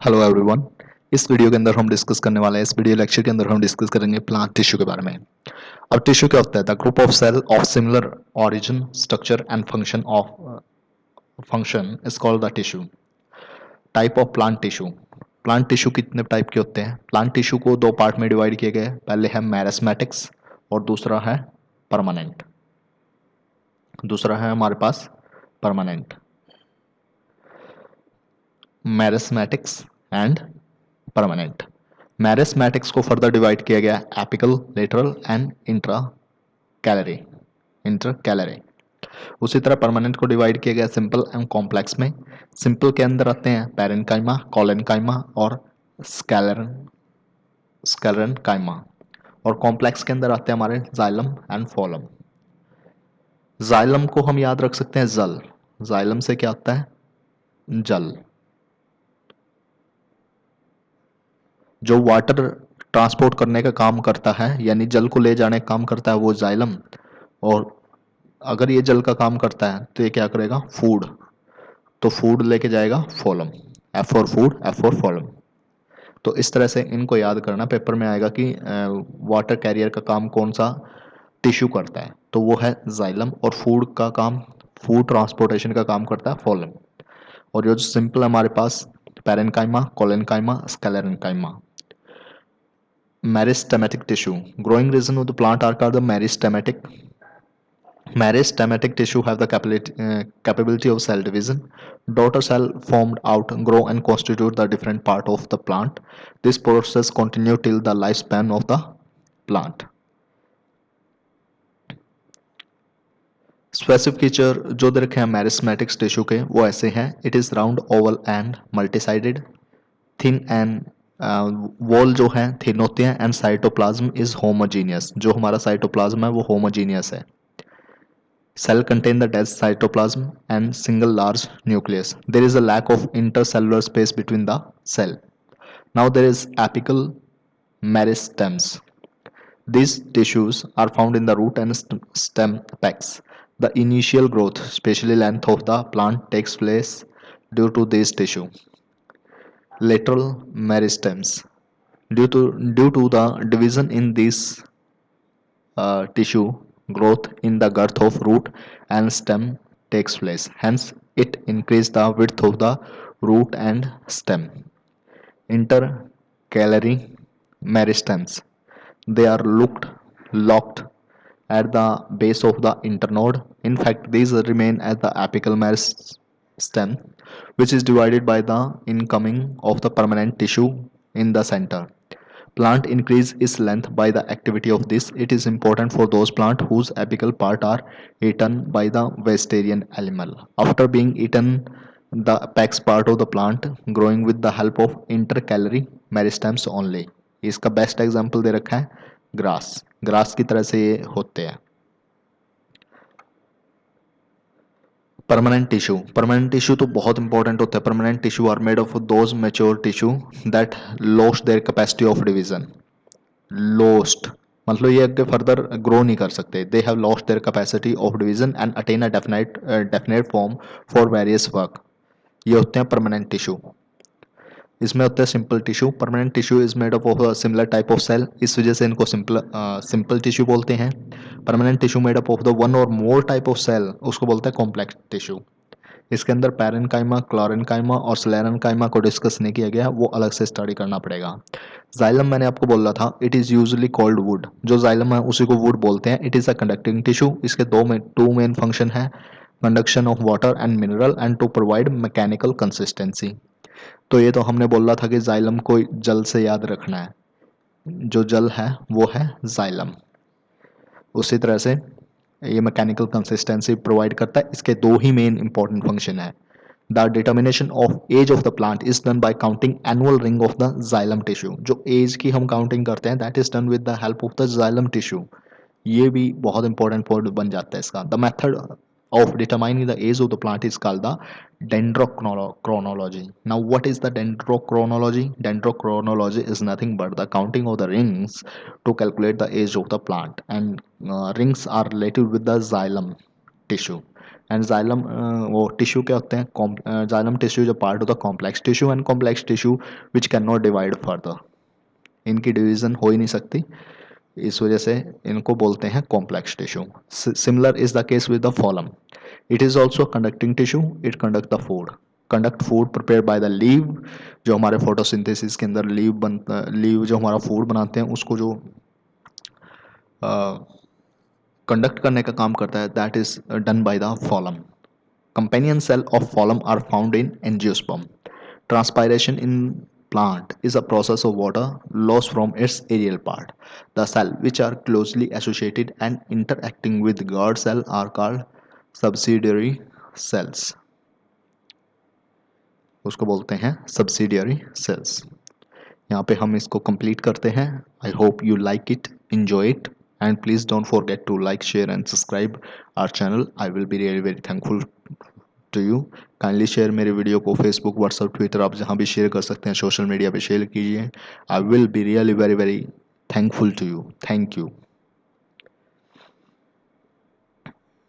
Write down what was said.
Hello everyone. इस video के अंदर हम डिस्कस करने वाले हैं, इस वीडियो लेक्चर के अंदर हम डिस्कस करेंगे प्लांट टिश्यू के बारे में। अब टिश्यू क्या होता है? The group of cell of similar origin, structure and function is called the tissue. Type of plant tissue. Plant tissue कितने टाइप के होते हैं? प्लांट टिश्यू को दो पार्ट में डिवाइड किए गए। पहले है मैरिस्मेटिक्स और दूसरा है परमानेंट। दूसरा है हमारे पास परमानेंट, मैरिस्मेटिक्स एंड परमानेंट। मैरिस्मेटिक्स को फर्दर डिवाइड किया गया apical, lateral and inter calorie. उसी तरह परमानेंट को डिवाइड किया गया सिंपल एंड कॉम्प्लेक्स में। सिंपल के अंदर आते हैं पैरेन्काइमा, कॉलेनकाइमा और स्कैलरन स्कैलरनकाइमा, और कॉम्प्लेक्स के अंदर आते हैं हमारे जाइलम एंड फोलम। जाइलम को हम याद रख सकते हैं जल। जाइलम से क्या आता है? जल। जो वाटर ट्रांसपोर्ट करने का काम करता है, यानी जल को ले जाने का काम करता है, वो जाइलम। और अगर ये जल का काम करता है तो ये क्या करेगा? फूड। तो फूड लेके जाएगा phloem. F for food, F for phloem. तो इस तरह से इनको याद करना, पेपर में आएगा कि वाटर कैरियर का काम कौन सा टिश्यू करता है, तो वो है जाइलम। और फूड का काम, फूड ट्रांसपोर्टेशन का काम करता है फोलम। और जो सिंपल हमारे पास parenchyma, collenchyma, sclerenchyma. Meristematic tissue. Growing region of the plant are called the meristematic. Meristematic tissue have the capability of cell division. Daughter cell formed out, grow and constitute the different part of the plant. This process continue till the lifespan of the plant. Specific feature जो दे रखे हैं मैरिस्मेटिक्स tissue के, वो ऐसे हैं। It is round, oval and multisided, thin and wall जो है thin होते हैं, एंड साइटोप्लाज्म इज होमोजीनियस। जो हमारा साइटोप्लाज्म है वो होमोजीनियस है। Cell contain the dense cytoplasm and single large nucleus. There is a lack of intercellular space between the cell. Now there is apical meristems. These tissues are found in the root and stem apex. The initial growth, especially length of the plant, takes place due to this tissue. Lateral meristems. Due to the division in these tissue, growth in the girth of root and stem takes place. Hence, it increases the width of the root and stem. Intercalary meristems. They are locked at the base of the internode. In fact, these remain at the apical meristem, which is divided by the incoming of the permanent tissue in the center. Plant increase its length by the activity of this. It is important for those plants whose apical part are eaten by the vegetarian animal. After being eaten, the apex part of the plant growing with the help of intercalary meristems only. इसका best example दे रखा है grass. Grass की तरह से ये होते हैं। Permanent tissue तो बहुत इंपॉर्टेंट होता है। Permanent tissue are made of those mature tissue that lost their capacity of division. Lost मतलब ये आगे फर्दर ग्रो नहीं कर सकते। They have lost their capacity of division and attain a definite form for various work. ये होते हैं permanent tissue. इसमें होता है simple tissue. Permanent tissue is made up of similar type of cell, इस वजह से इनको सिंपल टिश्यू बोलते हैं। Permanent tissue made up of the one और मोर टाइप ऑफ सेल, उसको बोलते हैं कॉम्प्लेक्स टिश्यू। इसके अंदर पैरेन्काइमा, क्लोरेन्काइमा और स्लेरेन्काइमा को डिस्कस नहीं किया गया, वो अलग से स्टडी करना पड़ेगा। जाइलम मैंने आपको बोला था, it is usually called wood. जो जाइलम है उसी को वुड बोलते हैं। It is a conducting tissue. इसके टू मेन फंक्शन है, conduction of water and mineral and to provide mechanical consistency. तो ये तो हमने बोला था कि जाइलम को जल से याद रखना है। जो जल है वो है जाइलम। उसी तरह से ये मैकेनिकल कंसिस्टेंसी प्रोवाइड करता है। इसके दो ही मेन इंपॉर्टेंट फंक्शन है। The determination of age of the plant is done by counting annual ring of the xylem tissue. जो एज की हम काउंटिंग करते हैं, that is done with the help of the xylem tissue. ये भी बहुत important point बन जाता है इसका। The method of determining the age of the plant is called the dendrochronology. Now, what is the dendrochronology? Dendrochronology is nothing but the counting of the rings to calculate the age of the plant, and rings are related with the xylem tissue. And xylem वो tissue क्या होते हैं, xylem tissue जो part होता है complex tissue and complex tissue which can not divide further, इनकी division हो ही नहीं सकती, इस वजह से इनको बोलते हैं complex tissue. Similar is the case with the phloem, it is also conducting tissue, it conduct the food, conduct food prepare by the leave, जो हमारे फोटोसिंथेसिस के अंदर लीव बनता, लीव जो हमारा फूड बनाते हैं उसको जो कंडक्ट करने का काम करता है, that is done by the phloem. Companion cell of phloem are found in angiosperm. Transpiration in plant is a process of water loss from its aerial part. The cell which are closely associated and interacting with guard cell are called subsidiary cells. उसको बोलते हैं subsidiary cells. यहाँ पे हम इसको complete करते हैं. I hope you like it, enjoy it, and please don't forget to like, share and subscribe our channel. I will be really very thankful to you. Kindly share मेरे video को Facebook, WhatsApp, Twitter, आप जहाँ भी share कर सकते हैं, social media पे share कीजिए। I will be really very very thankful to you. Thank you.